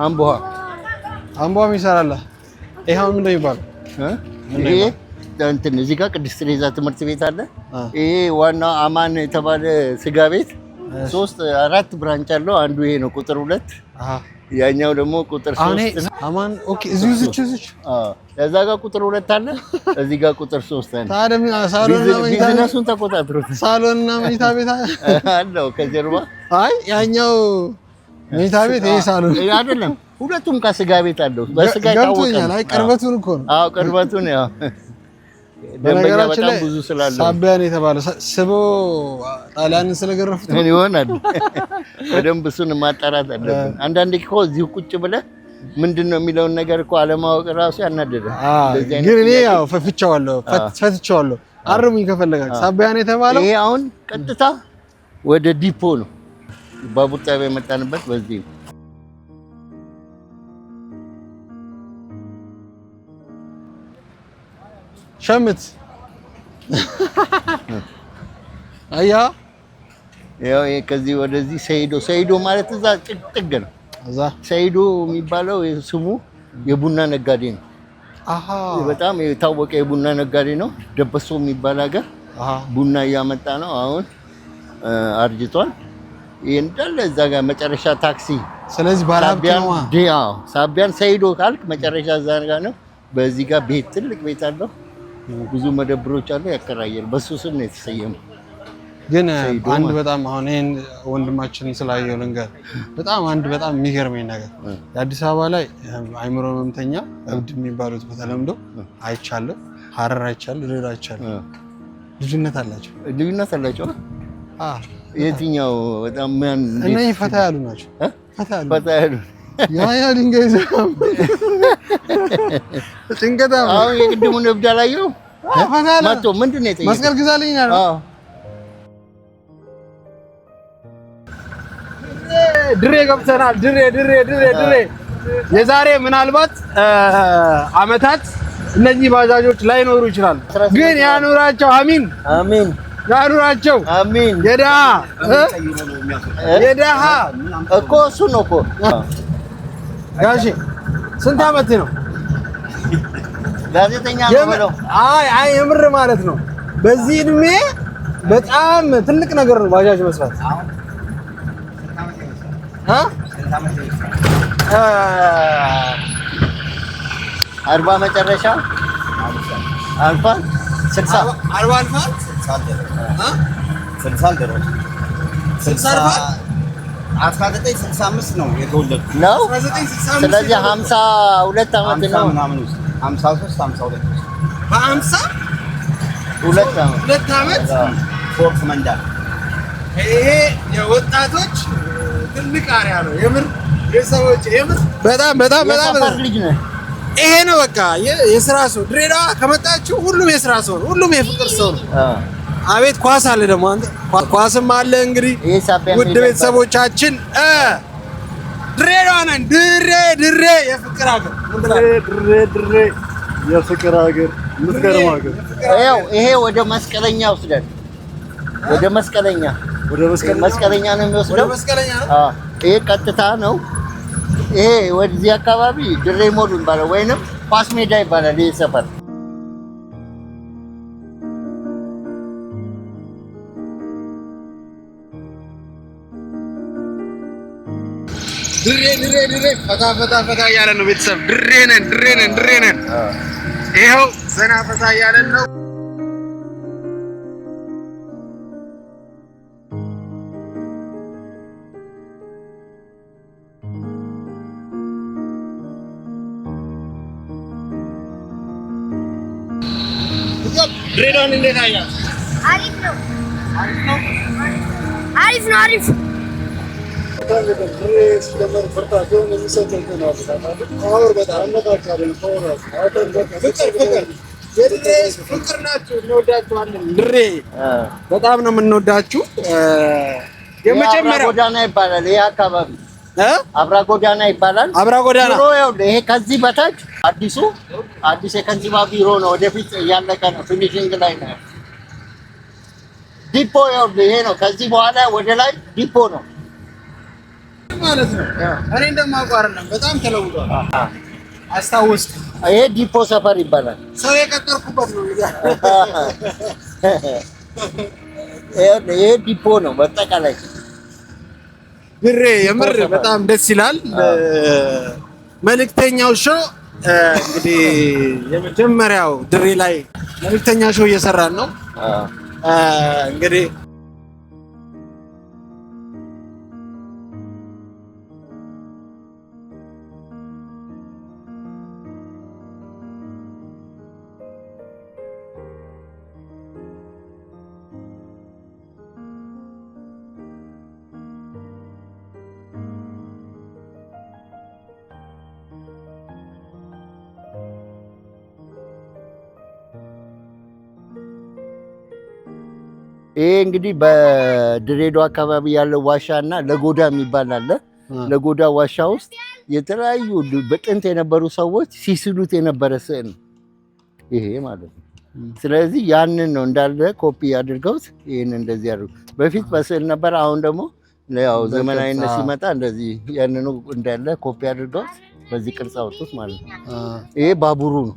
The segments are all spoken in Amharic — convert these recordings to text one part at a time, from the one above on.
አምቦ የሚሰራላ ይሄው ምንድነው ይባላል? ይሄ እንትን እዚህ ጋር ቅድስት ትሬዛ ትምህርት ቤት አለ። ይሄ ዋናው አማን የተባለ ስጋ ቤት 3-4 ብራንች አለው። አንዱ ይሄ ነው ቁጥር 2። ያኛው ደግሞ ቁጥር 3 አማን ኦኬ። እዚህ እዛ ጋር ቁጥር 2 አለ፣ እዚህ ጋር ቁጥር 3 አለ። ታዲያ ሳሎንና መኝታ ቢዝነሱን ተቆጣጥሮት ሳሎንና መኝታ ቤት አለው ከጀርባ። አይ ያኛው መኝታ ቤት ይሄ ሳሎን አይደለም፣ ሁለቱም ከስጋ ቤት አለው። በስጋ ይታወቃል። አይ ቅርበቱን እኮ ነው። አዎ ቅርበቱን ያው ደንበኛ በጣም ብዙ ስላለው ሳቢያን የተባለ ስቦ ጣሊያንን ስለገረፉት ምን ይሆናል? በደንብ እሱን ማጣራት አለብን። አንዳንዴ እኮ እዚሁ ቁጭ ብለህ ምንድነው የሚለውን ነገር እኮ አለማወቅ ራሱ ያናደዳል። ግን እኔ ያው ፈትቼዋለሁ። አርሙኝ ከፈለጋችሁ። ሳቢያን የተባለው ይሄ አሁን ቀጥታ ወደ ዲፖ ነው። ባቡር ጣቢያ የመጣንበት በዚህ ነው። ሸምት አያ ያው ከዚህ ወደዚህ ሰይዶ ማለት እዛ ጥግ ነው። እዛ ሰይዶ የሚባለው ስሙ የቡና ነጋዴ ነው። በጣም የታወቀ የቡና ነጋዴ ነው። ደበሶ የሚባል ሀገር ቡና እያመጣ ነው። አሁን አርጅቷል። ይሄ እንዳለ እዛ ጋር መጨረሻ ታክሲ። ስለዚህ ባላብት ነው። ሳቢያን ሰይዶ ካልክ መጨረሻ እዛ ጋር ነው። በዚህ ጋር ቤት ትልቅ ቤት አለው። ብዙ መደብሮች አሉ። ያከራያል። በሱ ስም ነው የተሰየመው። ግን አንድ በጣም አሁን ይሄን ወንድማችን ስላየው ልንገር፣ በጣም የሚገርመኝ ነገር የአዲስ አበባ ላይ አይምሮ ህመምተኛ እብድ የሚባሉት በተለምዶ አይቻለሁ። ሐረር አይቻለሁ፣ ድሬዳዋ አይቻለሁ። ልዩነት አላቸው። የትኛው በጣም ምን እነዚህ ፈታ ያሉ ናቸው። ፈታ ያሉ ያ ድንጋይ ዘም ጭንቀታ አሁን የቅድሙን እብድ አላየሁም። መጥቶ ምንድን ነው የጠየቀው? መስቀል ግዛልኝ አለ። ድሬ ገብተናል። ድሬ የዛሬ ምናልባት አመታት እነዚህ ባጃጆች ላይኖሩ ይችላል። ግን ያኑራቸው። አሚን ያኑራቸው። አሚን። የደሃ እኮ እሱ ነው እኮ ጋሼ ስንት አመት ነው? ጋዜጠኛ ነው ብለው አይ የምር ማለት ነው። በዚህ እድሜ በጣም ትልቅ ነገር ነው ባጃጅ መስራት። 40 መጨረሻ አልፏል። 60 40 አልፏል። 60 አልደረሰም። 60 አልፏል። 1965 ነው የተወለድኩት ነው። ስለዚህ 52 አመት ነው። 53 52 በ52 አመት ፎርስ መንዳ። ይሄ የወጣቶች ትልቅ አሪያ ነው የምር። የሰዎች የምር በጣም ልጅ ነው። ይሄ ነው በቃ የስራ ሰው። ድሬዳዋ ከመጣችሁ ሁሉም የስራ ሰው ነው። ሁሉም የፍቅር ሰው ነው። አቤት ኳስ አለ ደግሞ አንተ ኳስም አለ። እንግዲህ ውድ ቤተሰቦቻችን ድሬዳዋ ነን። ድሬ የፍቅር ሀገር። ድሬ የፍቅር ሀገር። ምትገርም ሀገር። ይሄ ወደ መስቀለኛ ወስደን ወደ መስቀለኛ ነው የሚወስደው። ይሄ ቀጥታ ነው። ይሄ ወደዚህ አካባቢ ድሬ ሞድ ይባላል ወይንም ኳስ ሜዳ ይባላል። ይሄ ሰፈር ድሬ ፈታ እያለ ነው ቤተሰብ። ድሬ ነን። ይኸው ዘና ፈታ እያለን ነው። ድሬዳዋን እንዴት አያት? አሪፍ ነው። ፍቅር ናችሁ። እንወዳችኋለን። ድሬ በጣም ነው የምንወዳችሁ። የመጀመሪያው ጎዳና ይባላል ይሄ አካባቢ አብራ ጎዳና ይባላል። ይሄ ከዚህ በታች አዲስ የከንቲባ ቢሮ ነው። ወደፊት እያለቀ ነው፣ ፊኒሺንግ ላይ ነው። ዲፖ ይሄ ነው። ከዚህ በኋላ ወደ ላይ ዲፖ ነው። ማለት ነው። እኔ እንደማውቀው አይደለም፣ በጣም ተለውጧል። አስታውስክ? ይሄ ዲፖ ሰፈር ይባላል። ሰው የቀጠርኩበት ነው። ይሄ ዲፖ ነው በጠቃላይ። ድሬ የምር በጣም ደስ ይላል። መልእክተኛው ሾው እንግዲህ የመጀመሪያው ድሬ ላይ መልእክተኛ ሾው እየሰራን ነው እንግዲህ ይሄ እንግዲህ በድሬዳዋ አካባቢ ያለው ዋሻና ለጎዳ የሚባል አለ። ለጎዳ ዋሻ ውስጥ የተለያዩ በጥንት የነበሩ ሰዎች ሲስሉት የነበረ ስዕል ነው ይሄ ማለት ነው። ስለዚህ ያንን ነው እንዳለ ኮፒ አድርገውት ይሄን እንደዚህ ያደርጉ። በፊት በስዕል ነበር፣ አሁን ደግሞ ያው ዘመናዊነት ሲመጣ እንደዚህ ያንኑ እንዳለ ኮፒ አድርገውት በዚህ ቅርጽ አወጡት ማለት ነው። ይሄ ባቡሩ ነው።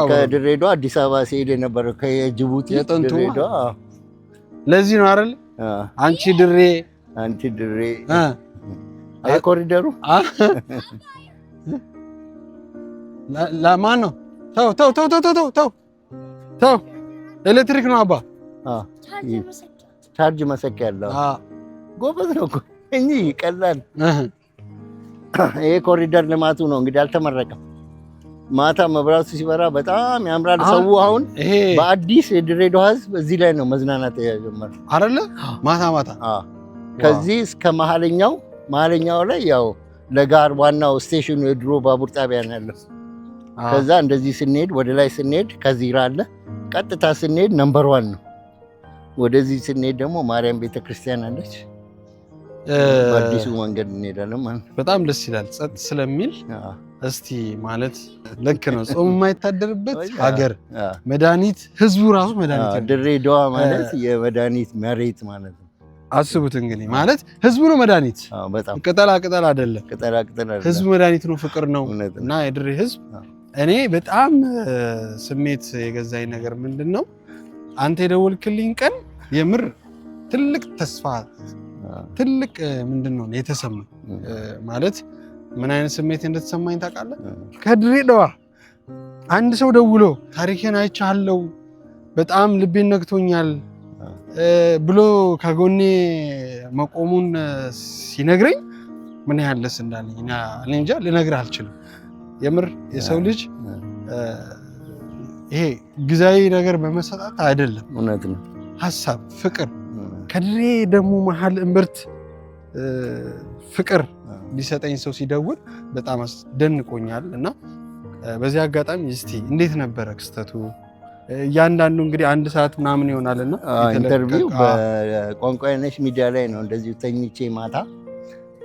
ከድሬዳዋ አዲስ አበባ ሲሄድ የነበረው ከጅቡቲ ድሬዳዋ። ለዚህ ነው አይደል? አንቺ ድሬ አይ ኮሪደሩ ለማን ነው? ተው ኤሌክትሪክ ነው አባ። ቻርጅ መሰኪያ ያለው ጎበዝ ነው እኮ እንጂ ቀላል። ይሄ ኮሪደር ልማቱ ነው እንግዲህ አልተመረቀም። ማታ መብራቱ ሲበራ በጣም ያምራል። ሰው አሁን በአዲስ የድሬዳዋ ሕዝብ እዚህ ላይ ነው መዝናናት የጀመረው አይደለ? ማታ ከዚህ እስከ መሀለኛው ላይ ያው ለጋር ዋናው ስቴሽኑ የድሮ ባቡር ጣቢያ ነው ያለው። ከዛ እንደዚህ ስንሄድ ወደ ላይ ስንሄድ ከዚራ አለ። ቀጥታ ስንሄድ ነምበር 1 ነው። ወደዚህ ስንሄድ ደግሞ ማርያም ቤተክርስቲያን አለች። በአዲሱ መንገድ እንሄዳለን ማለት ነው። በጣም ደስ ይላል ጸጥ ስለሚል። እስቲ ማለት ልክ ነው። ጾም የማይታደርበት ሀገር መድኃኒት ህዝቡ ራሱ መድኃኒት ነው። ድሬዳዋ ማለት የመድኃኒት መሬት ማለት ነው። አስቡት እንግዲህ ማለት ህዝቡ ነው መድኃኒት። ቅጠላ ቅጠል አይደለም። ህዝቡ መድኃኒት ነው፣ ፍቅር ነው። እና የድሬ ህዝብ እኔ በጣም ስሜት የገዛኝ ነገር ምንድን ነው፣ አንተ የደወልክልኝ ቀን የምር ትልቅ ተስፋ ትልቅ ምንድን ነው የተሰማኝ ማለት ምን አይነት ስሜት እንደተሰማኝ ታውቃለህ? ከድሬዳዋ አንድ ሰው ደውሎ ታሪኬን አይቻለሁ በጣም ልቤን ነክቶኛል ብሎ ከጎኔ መቆሙን ሲነግረኝ ምን ያህል ደስ እንዳለኝ እኔ እንጃ ልነግርህ አልችልም። የምር የሰው ልጅ ይሄ ጊዜያዊ ነገር በመሰጣት አይደለም፣ እውነት ነው። ሀሳብ፣ ፍቅር ከድሬ ደግሞ መሀል እምብርት ፍቅር ሊሰጠኝ ሰው ሲደውል በጣም አስደንቆኛል። እና በዚህ አጋጣሚ እስቲ እንዴት ነበረ ክስተቱ? እያንዳንዱ እንግዲህ 1 ሰዓት ምናምን ይሆናልና ኢንተርቪው በቋንቋይነሽ ሚዲያ ላይ ነው። እንደዚሁ ተኝቼ ማታ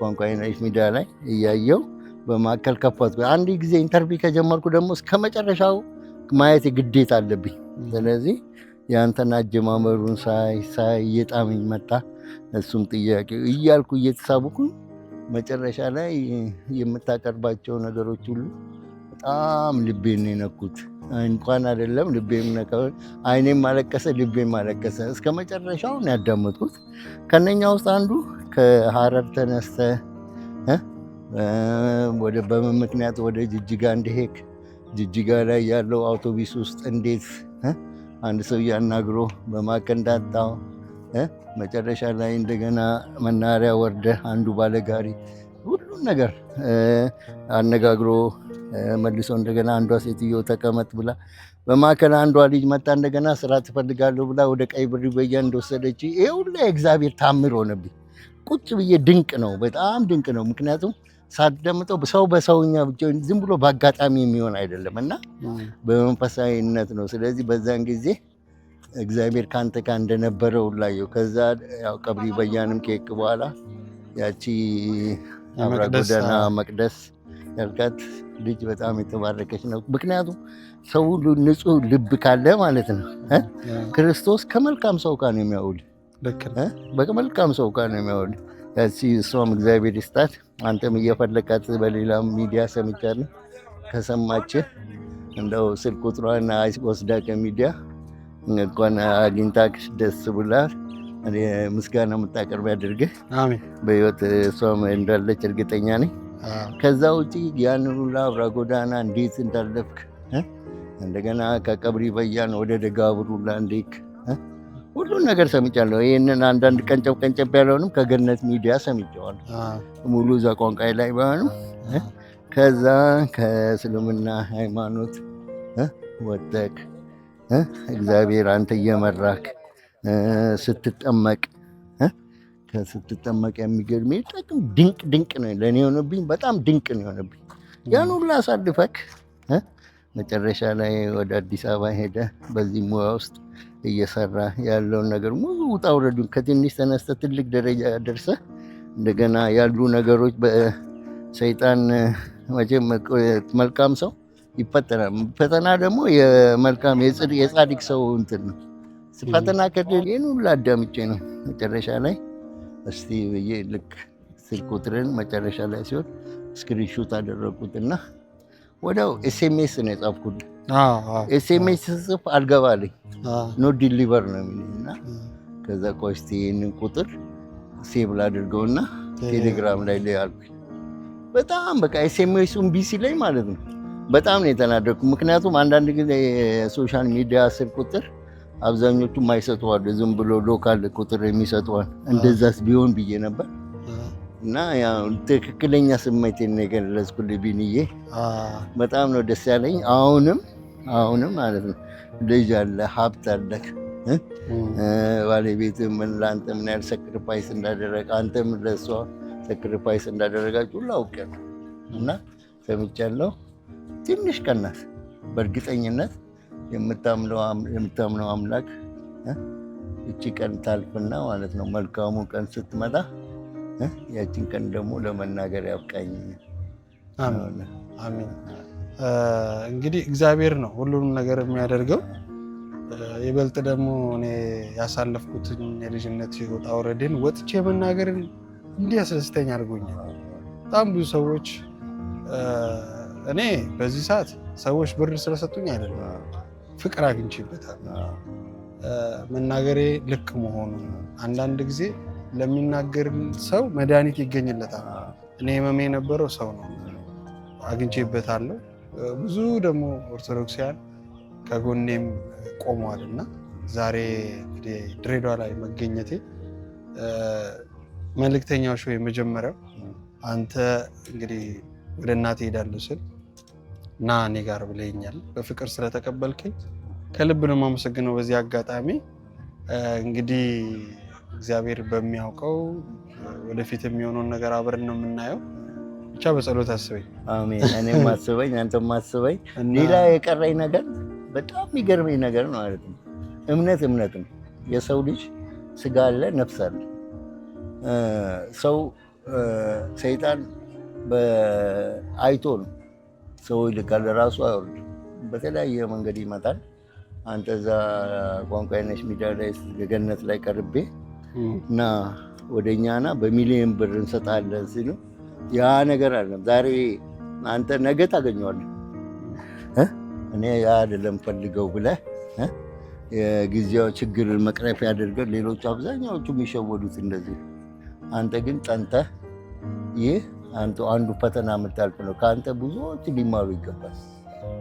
ቋንቋይነሽ ሚዲያ ላይ እያየው በማከል ከፈትኩ። አንድ ጊዜ ኢንተርቪው ከጀመርኩ ደግሞ እስከ መጨረሻው ማየት ግዴታ አለብኝ። ስለዚህ ያንተን አጀማመሩን ሳይ እየጣመኝ መጣ። እሱም ጥያቄ እያልኩ እየተሳብኩ መጨረሻ ላይ የምታቀርባቸው ነገሮች ሁሉ በጣም ልቤን የነኩት። እንኳን አይደለም ልቤም ነካ፣ አይኔም ማለቀሰ፣ ልቤም ማለቀሰ። እስከ መጨረሻው ነው ያዳመጥኩት። ከነኛ ውስጥ አንዱ ከሐረር ተነስተ በምን ምክንያት ወደ ጅጅጋ እንደሄድክ፣ ጅጅጋ ላይ ያለው አውቶቡስ ውስጥ እንዴት አንድ ሰው ያናግሮ በማከል እንዳጣው፣ መጨረሻ ላይ እንደገና መናኸሪያ ወርደህ አንዱ ባለጋሪ ሁሉን ነገር አነጋግሮ መልሶ እንደገና አንዷ ሴትዮ ተቀመጥ ብላ በማከል አንዷ ልጅ መጣ እንደገና ስራ ትፈልጋለሁ ብላ ወደ ቀይ ብር በያ እንደወሰደች። ይሄ ሁሉ የእግዚአብሔር ታምር ሆነብኝ። ቁጭ ብዬ ድንቅ ነው፣ በጣም ድንቅ ነው። ምክንያቱም ሳትደምጠው ሰው በሰውኛ ብቻ ዝም ብሎ በአጋጣሚ የሚሆን አይደለም እና በመንፈሳዊነት ነው። ስለዚህ በዛን ጊዜ እግዚአብሔር ካንተ ጋር እንደነበረው ላየው። ከዛ ያው ቀብሪ በያንም ከሄድክ በኋላ ያቺ አብራ ጎዳና መቅደስ ያልካት ልጅ በጣም የተባረከች ነው። ምክንያቱም ሰው ሁሉ ንጹህ ልብ ካለ ማለት ነው ክርስቶስ ከመልካም ሰው ጋር ነው የሚያውል። በመልካም ሰው ጋር ነው የሚያውል። እሷም እግዚአብሔር ይስጣት። አንተም እየፈለካት በሌላ ሚዲያ ሰምቻለሁ። ከሰማች እንደው ስልክ ቁጥሯን ወስዳ ከሚዲያ እንኳን አግኝታክ ደስ ብሏል። እኔ ምስጋና የምታቀርብ ያድርግህ። አሜን። በህይወት እሷም እንዳለች እርግጠኛ ነኝ። ከዛ ውጪ ያንን ሁሉ አብራ ጎዳና እንዴት እንዳለፍክ እንደገና ከቀብሪ በያን ወደ ደጋብሩ ላንዴክ ሁሉን ነገር ሰምቻለሁ። ይህንን አንዳንድ ቀንጨብ ያለውንም ከገነት ሚዲያ ሰምቼዋለሁ። ሙሉ እዛ ቋንቋይ ላይ ባይሆንም ከዛ ከእስልምና ሃይማኖት ወጥተክ እግዚአብሔር አንተ እየመራክ ስትጠመቅ ስትጠመቅ የሚገርም ጥቅም ድንቅ ነው ለእኔ የሆነብኝ። በጣም ድንቅ ነው የሆነብኝ። ያን ሁሉ አሳልፈክ መጨረሻ ላይ ወደ አዲስ አበባ ሄደ በዚህ ሙያ ውስጥ እየሰራ ያለውን ነገር ሙሉ ውጣ ውረዱን ከትንሽ ተነስተ ትልቅ ደረጃ ደርሰ እንደገና ያሉ ነገሮች በሰይጣን መቼም መልካም ሰው ይፈተናል። ፈተና ደግሞ የመልካም የጻድቅ ሰው እንትን ነው። ፈተና ከደን ሁሉ አዳምጬ ነው መጨረሻ ላይ እስቲ ብዬ ልክ ስልክ ቁጥርን መጨረሻ ላይ ሲሆን ስክሪንሾት አደረኩትና ወዲያው ኤስኤምኤስ ነው የጻፍኩት። ኤስኤምኤስ ጽፍ አልገባልኝ ኖት ዲሊቨር ነው የሚልና ከዛ ቆይ እስቲ ይህንን ቁጥር ሴቭ ላድርገውና ቴሌግራም ላይ አልኩኝ። በጣም በቃ ኤስኤምኤሱን ቢሲ ላይ ማለት ነው በጣም ነው የተናደድኩ። ምክንያቱም አንዳንድ ጊዜ የሶሻል ሚዲያ ስልክ ቁጥር አብዛኞቹ ማይሰጡዋል፣ ዝም ብሎ ሎካል ቁጥር የሚሰጡዋል። እንደዛስ ቢሆን ብዬ ነበር እና ያው ትክክለኛ ስሜቴን ነገር ለስኩል ቢንዬ በጣም ነው ደስ ያለኝ። አሁንም ማለት ነው ልጅ አለ፣ ሀብት አለ፣ ባለቤት ምን ለአንተ ምን ያህል ሰክሪፋይስ እንዳደረገ አንተም ለእሷ ሰክሪፋይስ እንዳደረጋችሁ ሁሉ አውቄያለሁ እና ሰምቻለሁ። ትንሽ ቀናት በእርግጠኝነት የምታምነው አምላክ እቺ ቀን ታልፍና ማለት ነው መልካሙ ቀን ስትመጣ ያቺን ቀን ደግሞ ለመናገር ያብቃኝ። አሜን። እንግዲህ እግዚአብሔር ነው ሁሉንም ነገር የሚያደርገው። ይበልጥ ደግሞ እኔ ያሳለፍኩትን የልጅነት ውጣ ውረድን ወጥቼ መናገር እንዲያስደስተኝ አድርጎኛል። በጣም ብዙ ሰዎች እኔ በዚህ ሰዓት ሰዎች ብር ስለሰጡኝ አይደለም፣ ፍቅር አግኝቼበታል። መናገሬ ልክ መሆኑ አንዳንድ ጊዜ ለሚናገር ሰው መድኃኒት ይገኝለታል። እኔ ህመሜ የነበረው ሰው ነው፣ አግኝቼበታለሁ። ብዙ ደግሞ ኦርቶዶክሲያን ከጎኔም ቆመዋል እና ዛሬ እንግዲህ ድሬዳዋ ላይ መገኘቴ መልእክተኛው ሾው የመጀመሪያው አንተ እንግዲህ ወደ እናቴ ሄዳለሁ ስል እና እኔ ጋር ብለኛል። በፍቅር ስለተቀበልከኝ ከልብ ነው የማመሰግነው። በዚህ አጋጣሚ እንግዲህ እግዚአብሔር በሚያውቀው ወደፊት የሚሆነውን ነገር አብረን ነው የምናየው። ብቻ በጸሎት አስበኝ። አሜን። እኔም አስበኝ፣ አንተም አስበኝ። ሌላ የቀረኝ ነገር በጣም የሚገርመኝ ነገር ነው ማለት ነው። እምነት ነው። የሰው ልጅ ስጋ አለ፣ ነፍስ አለ። ሰው ሰይጣን በአይቶ ነው ሰው ይልካል፣ ራሱ አይወርድም። በተለያየ መንገድ ይመጣል። አንተ እዛ ቋንቋ አይነሽ ሚዲያ ላይ ገነት ላይ ቀርቤ እና ወደኛና በሚሊዮን ብር እንሰጣለን ሲሉ ያ ነገር አለም። ዛሬ አንተ ነገ ታገኘዋለህ። እኔ ያ አይደለም ፈልገው ብለህ የጊዜው ችግር መቅረፍ ያደርገን። ሌሎቹ አብዛኛዎቹ የሚሸወዱት እንደዚህ። አንተ ግን ጠንተህ ይህ አንዱ ፈተና የምታልፍ ነው። ከአንተ ብዙዎች ሊማሩ ይገባል።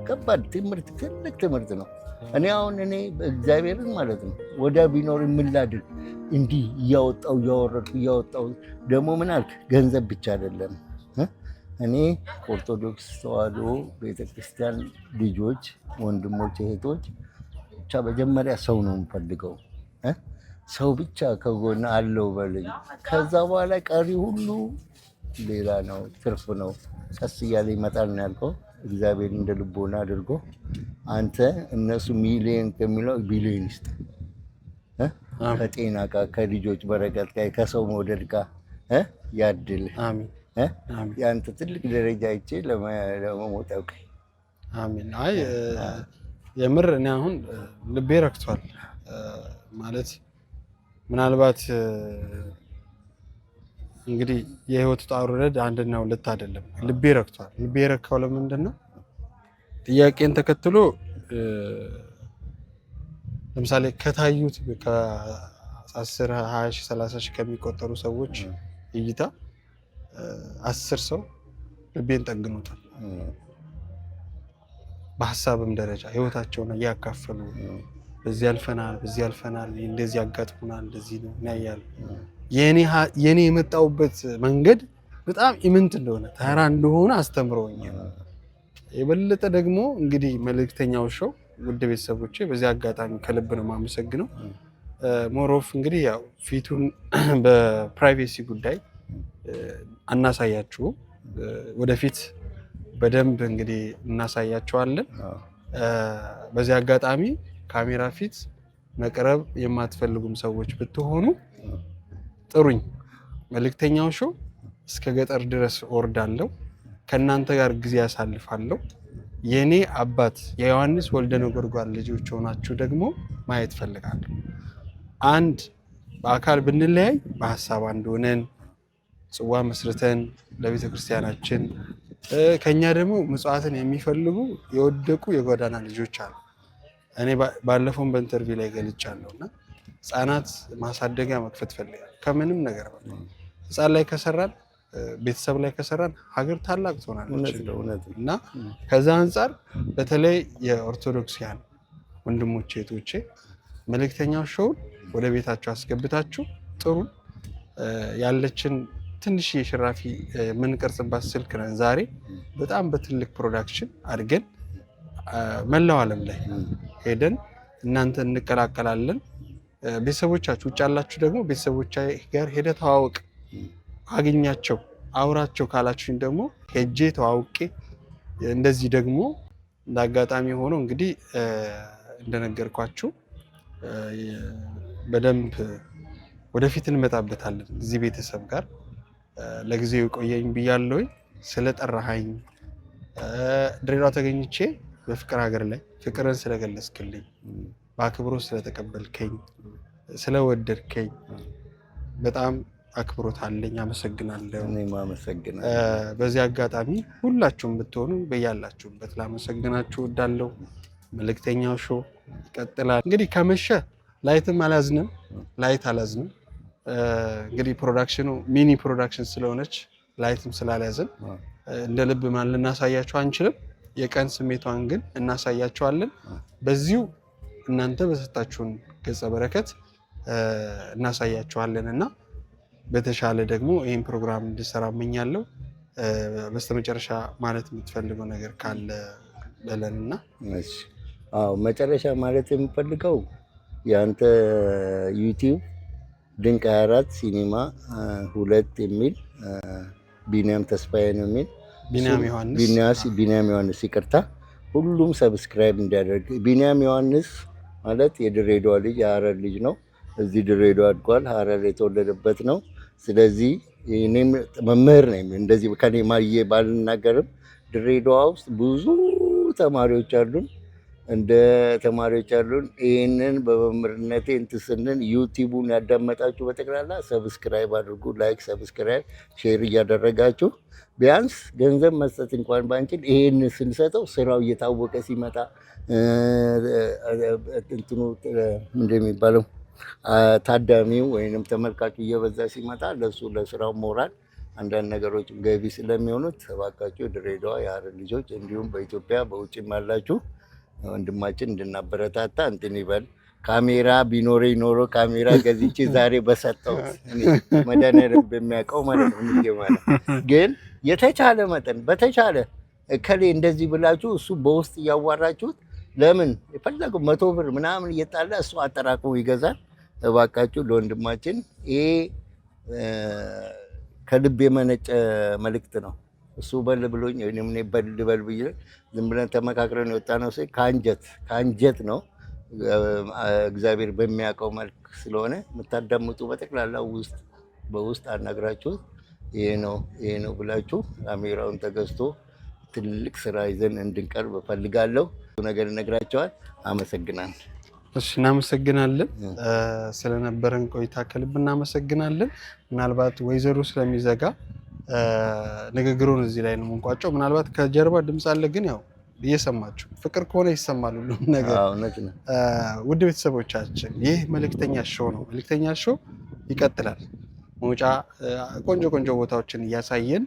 ከባድ ትምህርት፣ ትልቅ ትምህርት ነው። እኔ እግዚአብሔርን ማለት ነው ወዲያ ቢኖር የምላድር እንዲህ እያወጣው እያወረድኩ እያወጣው ደግሞ ምን አልክ? ገንዘብ ብቻ አይደለም። እኔ ኦርቶዶክስ ተዋሕዶ ቤተክርስቲያን ልጆች፣ ወንድሞች፣ እህቶች ብቻ መጀመሪያ ሰው ነው የምፈልገው። ሰው ብቻ ከጎን አለው በልኝ። ከዛ በኋላ ቀሪ ሁሉ ሌላ ነው፣ ትርፍ ነው። ቀስ እያለ ይመጣል ነው ያልከው። እግዚአብሔር እንደ ልቦና አድርጎ አንተ እነሱ ሚሊዮን ከሚለው ቢሊዮን ይስጥ። ከጤና ጋር ከልጆች በረከት ጋር ከሰው መውደድ ጋር ያድል። የአንተ ትልቅ ደረጃ አይቼ ለመሞት ያውቃኝ። አሜን። አይ የምር እኔ አሁን ልቤ ረክቷል። ማለት ምናልባት እንግዲህ የህይወት ውጣ ውረድ አንድና ሁለት አይደለም። ልቤ ረክቷል። ልቤ ረካው ለምንድን ነው? ጥያቄን ተከትሎ ለምሳሌ ከታዩት ከ10 20 ሺህ 30 ሺህ ከሚቆጠሩ ሰዎች እይታ 10 ሰው ልቤን ጠግኖታል። በሐሳብም ደረጃ ህይወታቸውን እያካፈሉ በዚህ ያልፈናል፣ እንደዚህ ያጋጥሙናል፣ እንደዚህ ነው ያያል። የኔ የመጣውበት መንገድ በጣም ኢምንት እንደሆነ ተራ እንደሆነ አስተምረውኛል። የበለጠ ደግሞ እንግዲህ መልእክተኛው ሾው ውድ ቤተሰቦቼ በዚህ አጋጣሚ ከልብ ነው የማመሰግነው። ሞሮፍ እንግዲህ ያው ፊቱን በፕራይቬሲ ጉዳይ አናሳያችሁ፣ ወደፊት በደንብ እንግዲህ እናሳያቸዋለን። በዚህ አጋጣሚ ካሜራ ፊት መቅረብ የማትፈልጉም ሰዎች ብትሆኑ ጥሩኝ። መልእክተኛው ሾው እስከ ገጠር ድረስ ወርዳለሁ፣ ከእናንተ ጋር ጊዜ ያሳልፋለሁ። የኔ አባት የዮሐንስ ወልደ ነጎድጓድ ልጆች ሆናችሁ ደግሞ ማየት ፈልጋለሁ። አንድ በአካል ብንለያይ በሀሳብ አንድ ሆነን ጽዋ መስርተን ለቤተ ክርስቲያናችን ከኛ ደግሞ ምጽዋትን የሚፈልጉ የወደቁ የጎዳና ልጆች አሉ። እኔ ባለፈውን በኢንተርቪው ላይ ገልጫለሁ እና ህፃናት ማሳደጊያ መክፈት ፈልጋለሁ። ከምንም ነገር ህፃን ላይ ከሰራን ቤተሰብ ላይ ከሰራን ሀገር ታላቅ ትሆናለች እና ከዛ አንጻር በተለይ የኦርቶዶክሲያን ወንድሞቼ እህቶቼ መልእክተኛው ሾውን ወደ ቤታችሁ አስገብታችሁ ጥሩ ያለችን ትንሽ የሽራፊ የምንቀርጽባት ስልክ ነን። ዛሬ በጣም በትልቅ ፕሮዳክሽን አድርገን መላው ዓለም ላይ ሄደን እናንተ እንቀላቀላለን። ቤተሰቦቻችሁ ውጭ ያላችሁ ደግሞ ቤተሰቦቻ ጋር ሄደ ተዋወቅ፣ አግኛቸው፣ አውራቸው ካላችሁኝ ደግሞ ሄጄ ተዋውቄ እንደዚህ ደግሞ እንዳጋጣሚ ሆኖ እንግዲህ እንደነገርኳችሁ በደንብ ወደፊት እንመጣበታለን እዚህ ቤተሰብ ጋር። ለጊዜው ቆየኝ ብያለሁኝ። ስለጠራሃኝ ድሬዳዋ ተገኝቼ በፍቅር ሀገር ላይ ፍቅርን ስለገለጽክልኝ፣ በአክብሮት ስለተቀበልከኝ፣ ስለወደድከኝ በጣም አክብሮት አለኝ። አመሰግናለሁ። እኔም አመሰግናለሁ። በዚህ አጋጣሚ ሁላችሁም ብትሆኑ በያላችሁበት ላመሰግናችሁ እወዳለሁ። መልእክተኛው ሾው ይቀጥላል። እንግዲህ ከመሸ ላይትም አላዝንም፣ ላይት አላዝንም። እንግዲህ ፕሮዳክሽኑ ሚኒ ፕሮዳክሽን ስለሆነች ላይትም ስላልያዝን እንደ ልብ ማን ልናሳያቸው አንችልም። የቀን ስሜቷን ግን እናሳያቸዋለን። በዚሁ እናንተ በሰጣችሁን ገጸ በረከት እናሳያቸዋለን እና በተሻለ ደግሞ ይህን ፕሮግራም እንድሰራ እመኛለሁ። በስተመጨረሻ ማለት የምትፈልገው ነገር ካለ በለንና። አዎ መጨረሻ ማለት የምፈልገው የአንተ ዩቲዩብ ድንቅ 24 ሲኒማ 2 የሚል ቢኒያም ተስፋዬ ነው የሚል ቢኒያም ዮሐንስ ይቅርታ፣ ሁሉም ሰብስክራይብ እንዲያደርግ። ቢኒያም ዮሐንስ ማለት የድሬዳዋ ልጅ የሀረር ልጅ ነው። እዚህ ድሬዳዋ አድጓል። ሀረር የተወለደበት ነው። ስለዚህ እኔም መምህር ነኝ። እንደዚህ ከኔ ማየ ባልናገርም ድሬዳዋ ውስጥ ብዙ ተማሪዎች አሉን፣ እንደ ተማሪዎች አሉን። ይህንን በመምህርነቴ እንትን ስንል ዩቲዩቡን ያዳመጣችሁ በጠቅላላ ሰብስክራይብ አድርጉ። ላይክ፣ ሰብስክራይብ፣ ሼር እያደረጋችሁ ቢያንስ ገንዘብ መስጠት እንኳን ባንችል ይህን ስንሰጠው ስራው እየታወቀ ሲመጣ እንትኑ እንደሚባለው ታዳሚው ወይንም ተመልካቹ እየበዛ ሲመጣ ለሱ ለስራው ሞራል አንዳንድ ነገሮች ገቢ ስለሚሆኑት እባካችሁ ድሬዳዋ የሀረር ልጆች እንዲሁም በኢትዮጵያ በውጭም ያላችሁ ወንድማችን እንድናበረታታ እንትን ይበል። ካሜራ ቢኖረኝ ኖሮ ካሜራ ገዝቼ ዛሬ በሰጠው መድኃኒዓለም በሚያውቀው ማለት ነው። ማለት ግን የተቻለ መጠን በተቻለ እከሌ እንደዚህ ብላችሁ እሱ በውስጥ እያዋራችሁት ለምን የፈለገው 100 ብር ምናምን እየጣለ እሱ አጠራቅሞ ይገዛል። እባካችሁ ለወንድማችን ይሄ ከልብ የመነጨ መልእክት ነው። እሱ በል ብሎኝ እኔም በል ብዬ ዝም ብለን ተመካክረን የወጣ ነው። ከአንጀት ነው። እግዚአብሔር በሚያውቀው መልክ ስለሆነ የምታዳምጡ በጠቅላላ በውስጥ አናግራችሁት ይሄ ነው ብላችሁ ካሜራውን ተገዝቶ ትልቅ ስራ ይዘን እንድንቀርብ እፈልጋለሁ። ነገር እነግራቸዋል። አመሰግናለሁ። እሺ እናመሰግናለን ስለነበረን ቆይታ ከልብ እናመሰግናለን። ምናልባት ወይዘሮ ስለሚዘጋ ንግግሩን እዚህ ላይ ነው የምንቋጨው። ምናልባት ከጀርባ ድምጽ አለ፣ ግን ያው እየሰማችሁ ፍቅር ከሆነ ይሰማል ሁሉም ነገር። ውድ ቤተሰቦቻችን ይህ መልእክተኛ ሾው ነው። መልእክተኛ ሾው ይቀጥላል። መውጫ ቆንጆ ቆንጆ ቦታዎችን እያሳየን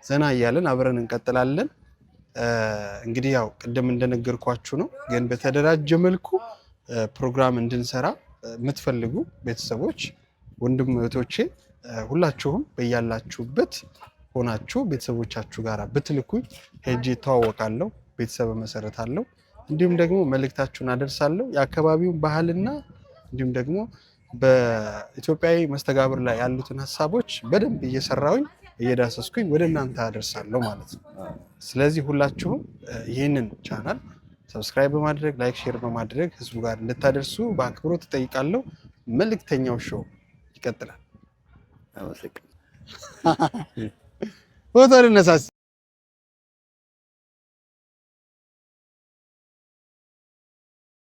ዘና እያለን አብረን እንቀጥላለን። እንግዲህ ያው ቅድም እንደነገርኳችሁ ነው፣ ግን በተደራጀ መልኩ ፕሮግራም እንድንሰራ የምትፈልጉ ቤተሰቦች ወንድም እህቶቼ ሁላችሁም በያላችሁበት ሆናችሁ ቤተሰቦቻችሁ ጋር ብትልኩኝ ሄጄ ተዋወቃለሁ፣ ቤተሰብ መሰረታለሁ፣ እንዲሁም ደግሞ መልእክታችሁን አደርሳለሁ። የአካባቢውን ባህልና እንዲሁም ደግሞ በኢትዮጵያዊ መስተጋብር ላይ ያሉትን ሀሳቦች በደንብ እየሰራሁኝ እየዳሰስኩኝ ወደ እናንተ አደርሳለሁ ማለት ነው። ስለዚህ ሁላችሁም ይህንን ቻናል ሰብስክራይብ በማድረግ ላይክ፣ ሼር በማድረግ ህዝቡ ጋር እንድታደርሱ በአክብሮት እጠይቃለሁ። መልእክተኛው ሾው ይቀጥላል። ፎቶ ልነሳስ